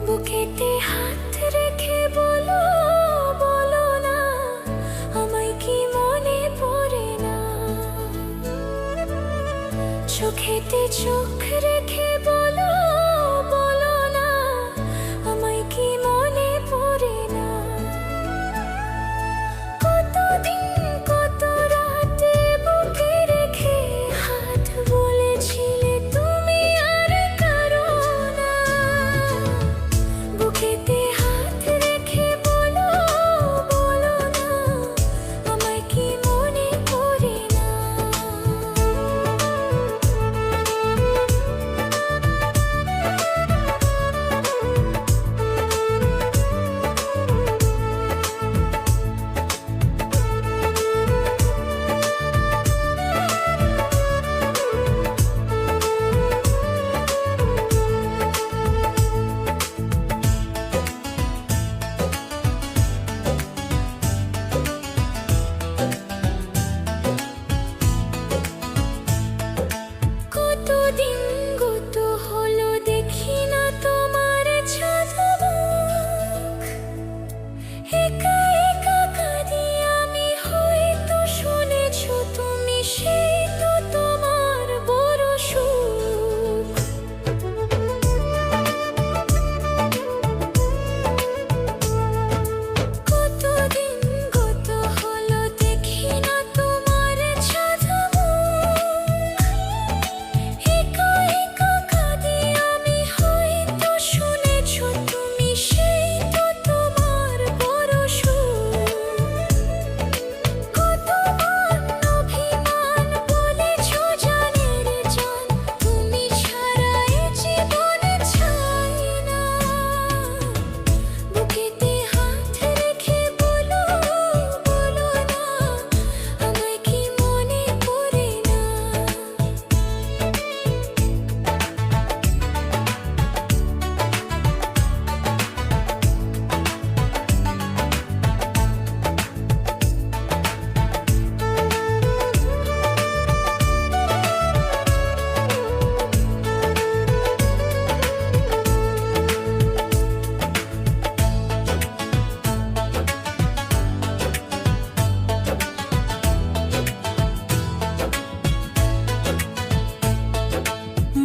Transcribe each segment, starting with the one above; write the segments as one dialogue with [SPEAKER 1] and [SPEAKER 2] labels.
[SPEAKER 1] বুকেতে হাত রেখে বলো, বলো না আমায় কি মনে পড়ে না। চোখেতে চোখ রেখে বলো, বলো না আমায় কি মনে পড়ে না। কতদিন কত রাতে বুকে রেখে হাত বলেছিলে তুমি আর কারো না। বুকেতে হাত রেখে বলো, বলো না আমায় কি মনে পড়ে না। কতদিন গত হলো দেখি না তোমার ছাদমুখ। একা একা কাঁদি আমি, হয়তো শুনেছো তুমি, সেই তো তোমার বড় সুখ। কতদিন গত হলো দেখি না তোমার ছাদমুখ। একা একা কাঁদি আমি, হয়তো শুনেছো তুমি, সেই তো তোমার বড় সুখ। কতবার অভিমান বলেছো জানের জান, তুমি ছাড়া এ জীবনে চাই না। বুকেতে হাত রেখে বলো, বলো না আমায় কি মনে পড়ে না।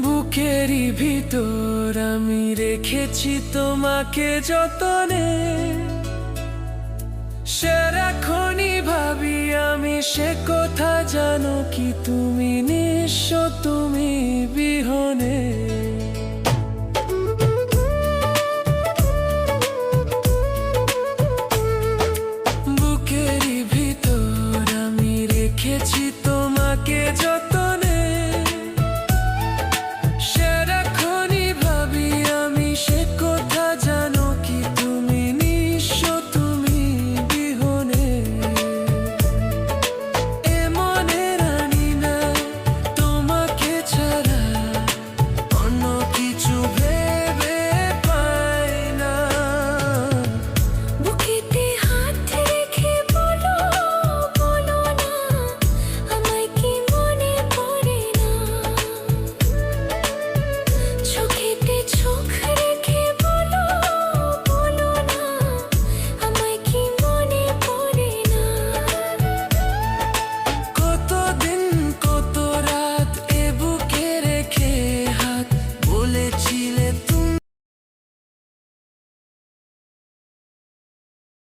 [SPEAKER 2] বুকেরই ভিতর আমি রেখেছি তোমাকে যতনে। সারাক্ষণই ভাবি আমি সে কথা, জানো কি তুমি নিঃস্ব তুমি বিহনে।